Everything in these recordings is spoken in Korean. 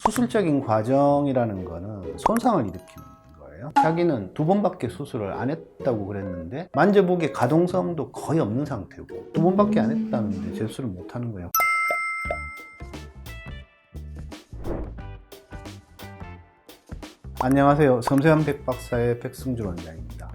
수술적인 과정이라는 거는 손상을 일으키는 거예요. 자기는 2번밖에 수술을 안 했다고 그랬는데 만져보기에 가동성도 거의 없는 상태고 2번밖에 안 했다는데 재수를 못 하는 거예요. 안녕하세요. 섬세한 백박사의 백승준 원장입니다.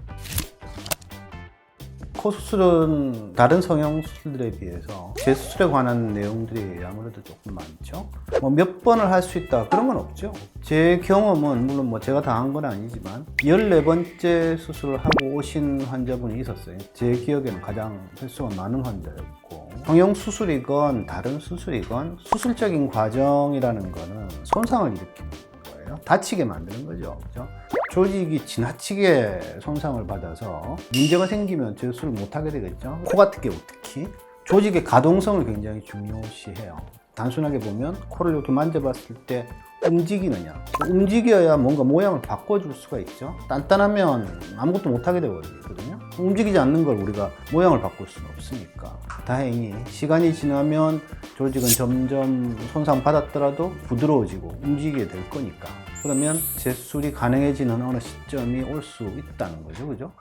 코 수술은 다른 성형 수술들에 비해서 재수술에 관한 내용들이 아무래도 조금 많죠. 몇 번을 할 수 있다 그런 건 없죠. 제 경험은 물론 제가 다 한 건 아니지만 14번째 수술을 하고 오신 환자분이 있었어요. 제 기억에는 가장 횟수가 많은 환자였고, 성형 수술이건 다른 수술이건 수술적인 과정이라는 거는 손상을 일으키는 거예요. 다치게 만드는 거죠. 그렇죠? 조직이 지나치게 손상을 받아서 문제가 생기면 재수를 못하게 되겠죠. 코 같은 경우 특히 조직의 가동성을 굉장히 중요시해요. 단순하게 보면 코를 이렇게 만져봤을 때 움직이느냐, 움직여야 뭔가 모양을 바꿔줄 수가 있죠. 단단하면 아무것도 못하게 되거든요. 움직이지 않는 걸 우리가 모양을 바꿀 수는 없으니까. 다행히 시간이 지나면 조직은 점점 손상받았더라도 부드러워지고 움직이게 될 거니까, 그러면 재수술이 가능해지는 어느 시점이 올 수 있다는 거죠. 그죠?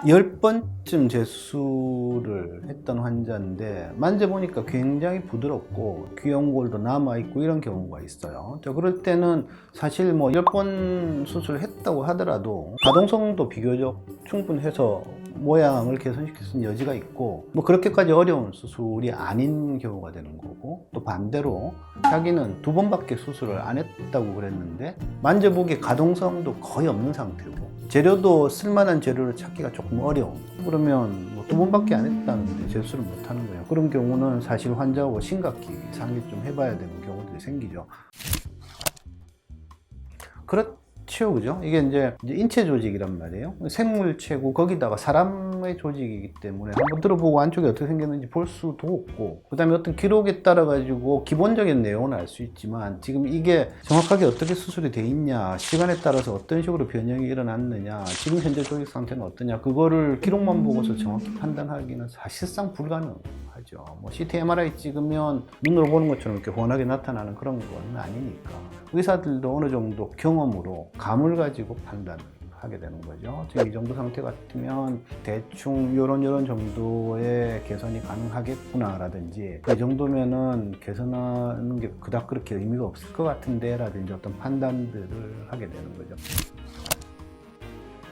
10번쯤 재수술을 했던 환자인데 만져보니까 굉장히 부드럽고 귀염골도 남아있고 이런 경우가 있어요. 그럴 때는 사실 10번 수술을 했다고 하더라도 가동성도 비교적 충분해서 모양을 개선시킬 수 있는 여지가 있고, 그렇게까지 어려운 수술이 아닌 경우가 되는 거고, 또 반대로 자기는 2번밖에 수술을 안 했다고 그랬는데 만져보기에 가동성도 거의 없는 상태고 재료도 쓸만한 재료를 찾기가 조금 어려운, 그러면 2번밖에 안 했다는데 재수를 못 하는 거예요. 그런 경우는 사실 환자하고 심각히 상의 좀 해봐야 되는 경우들이 생기죠. 그렇죠, 그죠? 이게 이제 인체 조직이란 말이에요. 생물체고 거기다가 사람의 조직이기 때문에 한번 들어보고 안쪽에 어떻게 생겼는지 볼 수도 없고, 그 다음에 어떤 기록에 따라 가지고 기본적인 내용은 알 수 있지만 지금 이게 정확하게 어떻게 수술이 돼 있냐, 시간에 따라서 어떤 식으로 변형이 일어났느냐, 지금 현재 조직 상태는 어떠냐, 그거를 기록만 보고서 정확히 판단하기는 사실상 불가능하죠. CT, MRI 찍으면 눈으로 보는 것처럼 이렇게 훤하게 나타나는 그런 건 아니니까 의사들도 어느 정도 경험으로 감을 가지고 판단을 하게 되는 거죠. 지금 이 정도 상태 같으면 대충 이런 정도의 개선이 가능하겠구나 라든지, 이 정도면은 개선하는 게 그닥 그렇게 의미가 없을 것 같은데 라든지 어떤 판단들을 하게 되는 거죠.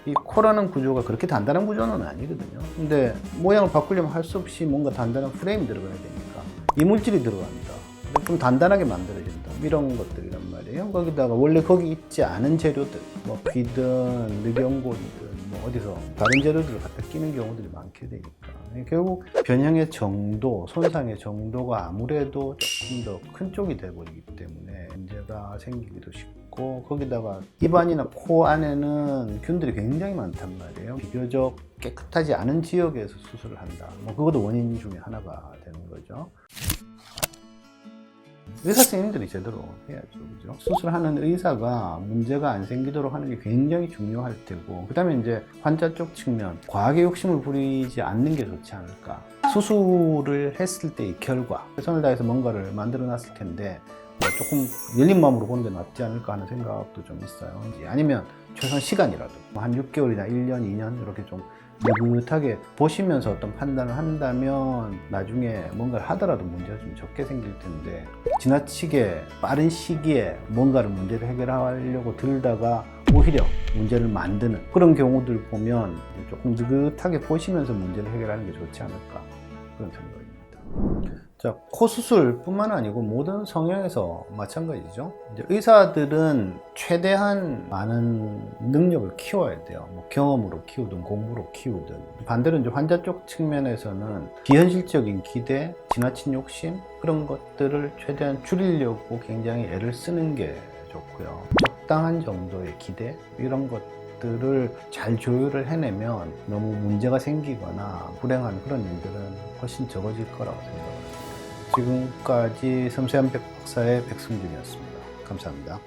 이 코라는 구조가 그렇게 단단한 구조는 아니거든요. 근데 모양을 바꾸려면 할 수 없이 뭔가 단단한 프레임이 들어가야 되니까 이물질이 들어간다. 좀 단단하게 만들어진다. 이런 것들이란 말이에요. 거기다가 원래 거기 있지 않은 재료들, 귀든 늑연골이든 어디서 다른 재료들을 갖다 끼는 경우들이 많게 되니까 결국 변형의 정도, 손상의 정도가 아무래도 조금 더 큰 쪽이 돼버리기 때문에 문제가 생기기도 쉽고, 거기다가 입안이나 코 안에는 균들이 굉장히 많단 말이에요. 비교적 깨끗하지 않은 지역에서 수술을 한다. 그것도 원인 중에 하나가 되는 거죠. 의사 선생님들이 제대로 해야죠. 그죠? 수술하는 의사가 문제가 안 생기도록 하는 게 굉장히 중요할 테고, 그 다음에 이제 환자 쪽 측면, 과하게 욕심을 부리지 않는 게 좋지 않을까. 수술을 했을 때의 결과, 최선을 다해서 뭔가를 만들어 놨을 텐데 조금 열린 마음으로 보는 게 낫지 않을까 하는 생각도 좀 있어요. 아니면 최소한 시간이라도 한 6개월이나 1년, 2년 이렇게 좀 느긋하게 보시면서 어떤 판단을 한다면 나중에 뭔가를 하더라도 문제가 좀 적게 생길 텐데, 지나치게 빠른 시기에 뭔가를 문제를 해결하려고 들다가 오히려 문제를 만드는 그런 경우들 보면 조금 느긋하게 보시면서 문제를 해결하는 게 좋지 않을까, 그런 생각입니다. 자, 코 수술뿐만 아니고 모든 성형에서 마찬가지죠. 이제 의사들은 최대한 많은 능력을 키워야 돼요. 경험으로 키우든 공부로 키우든. 반대로 이제 환자 쪽 측면에서는 비현실적인 기대, 지나친 욕심, 그런 것들을 최대한 줄이려고 굉장히 애를 쓰는 게 좋고요. 적당한 정도의 기대, 이런 것들을 잘 조율을 해내면 너무 문제가 생기거나 불행한 그런 일들은 훨씬 적어질 거라고 생각합니다. 지금까지 섬세한 백박사의 백승준이었습니다. 감사합니다.